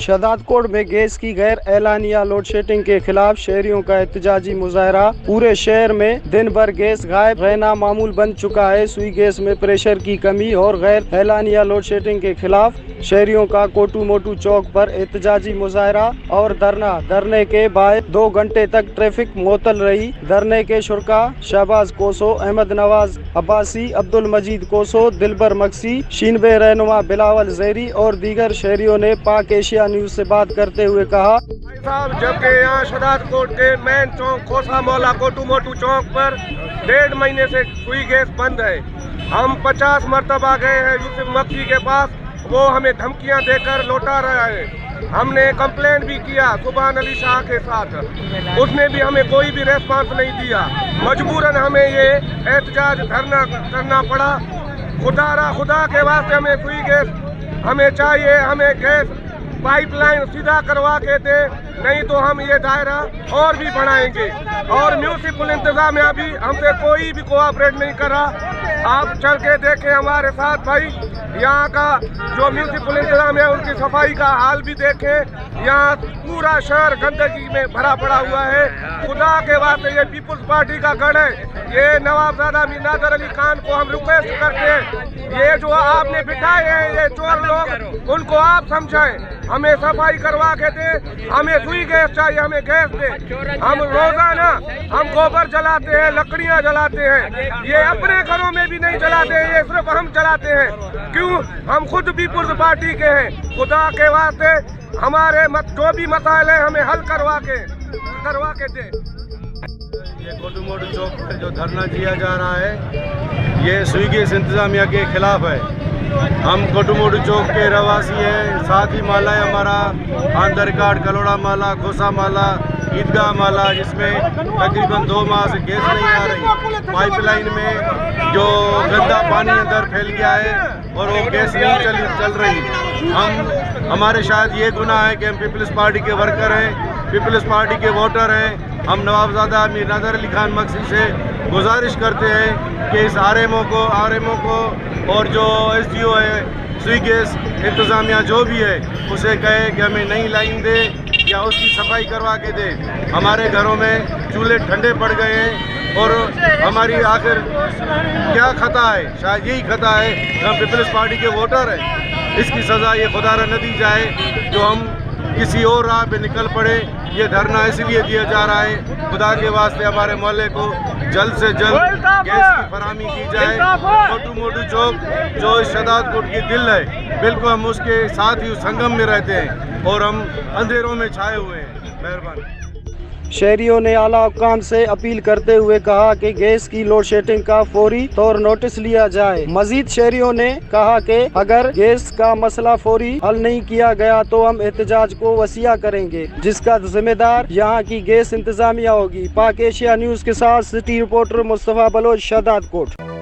शहदादकोट में गैस की गैर एलानिया लोड शेडिंग के खिलाफ शहरियों का एहतजाजी मुजाहरा। पूरे शहर में दिन भर गैस गायब रहना मामूल बन चुका है। सुई गैस में प्रेशर की कमी और गैर एलानिया लोड शेडिंग के खिलाफ शहरियों का कोटू मोटू चौक पर एहतजाजी मुजाहरा और धरने के बाद 2 घंटे तक ट्रैफिक मुअत्तल रही। धरने के शुरका शहबाज कोसो, अहमद नवाज अब्बासी, अब्दुल मजीद कोसो, दिलबर मक्सी, शीनबे रहनुमा बिलावल जहरी और दीगर शहरियों ने पाक एशिया न्यूज से बात करते हुए कहा, साहब जबकि यहाँ शहदादकोट के मेन चौक खोसा मौला कोटू मोटू चौक पर 1.5 महीने से सुई गैस बंद है। हम 50 मरतबा गए हैं यूसुफ मक्सी के पास, वो हमें धमकियां देकर लौटा रहा है। हमने कंप्लेंट भी किया सुभान अली शाह के साथ, उसने भी हमें कोई भी रेस्पॉन्स नहीं दिया। मजबूरन हमें ये एहतजाज धरना करना पड़ा। खुदा के वास्ते हमें सुई गैस हमें चाहिए, हमें गैस पाइपलाइन सीधा करवा के दे, नहीं तो हम ये दायरा और भी बढ़ाएंगे। और म्यूनिसिपल इंतजामिया भी हमसे कोई भी कोऑपरेट नहीं करा। आप चल के देखें हमारे साथ भाई, यहाँ का जो म्यूनिसिपल इंतजाम है उनकी सफाई का हाल भी देखें। यहाँ पूरा शहर गंदगी में भरा पड़ा हुआ है। खुदा के वास्ते ये पीपुल्स पार्टी का गढ़ है। ये नवाबजादा नादर अली खान को हम रिक्वेस्ट करते हैं, ये जो आपने बिठाए हैं ये चोर लोग, उनको आप समझाएं, हमें सफाई करवा के दे। हमें सुई गैस चाहिए, हमें गैस दे। हम रोजाना हम गोबर जलाते हैं, लकड़ियाँ जलाते हैं, ये अपने घरों में भी नहीं जलाते हैं, ये सिर्फ हम जलाते हैं। क्यों? हम खुद पीपुल्स पार्टी के हैं। खुदा के वास्ते हमारे जो भी मसाइल है हमें हल करवा के दे। ये कोटू मोटू चौक पर जो धरना दिया जा रहा है ये सुई गैस इंतजामिया के खिलाफ है। हम कोटू मोटू चौक के रहवासी हैं। साथ ही माला है हमारा आंधर कार्ड कलोड़ा माला, खोसा माला, ईदगाह माला, जिसमें तकरीबन 2 माह से गैस नहीं आ रही। पाइपलाइन में जो गंदा पानी अंदर फैल गया है और वो गैस नहीं चल रही। हमारे शायद ये गुनाह है कि हम पीपल्स पार्टी के वर्कर हैं, पीपल्स पार्टी के वोटर हैं। हम नवाबजादा मीर नादर अली खान मक्सी से गुजारिश करते हैं कि इस आरएमओ को और जो एसडीओ है, सुई गैस इंतज़ामिया जो भी है, उसे कहे कि हमें नई लाइन दे या उसकी सफाई करवा के दे। हमारे घरों में चूल्हे ठंडे पड़ गए हैं और हमारी आखिर क्या खता है? शायद यही खता है कि हम पीपल्स पार्टी के वोटर हैं। इसकी सज़ा ये खुदारा न दी जाए जो हम किसी और राह पे निकल पड़े। ये धरना इसलिए दिया जा रहा है, खुदा के वास्ते हमारे मोहल्ले को जल्द से जल्द गैस की फराहमी की जाए। कोटू मोटू चौक जो शहदादकोट की दिल है, बिल्कुल हम उसके साथ ही संगम में रहते हैं और हम अंधेरों में छाए हुए हैं। मेहरबानी। शहरियों ने आला हुक्काम से अपील करते हुए कहा कि गैस की लोड शेडिंग का फौरी तौर नोटिस लिया जाए। मजीद शहरियों ने कहा कि अगर गैस का मसला फौरी हल नहीं किया गया तो हम एहतजाज को वसीया करेंगे, जिसका जिम्मेदार यहाँ की गैस इंतजामिया होगी। पाक एशिया न्यूज के साथ सिटी रिपोर्टर मुस्तफा बलोच, शहदादकोट।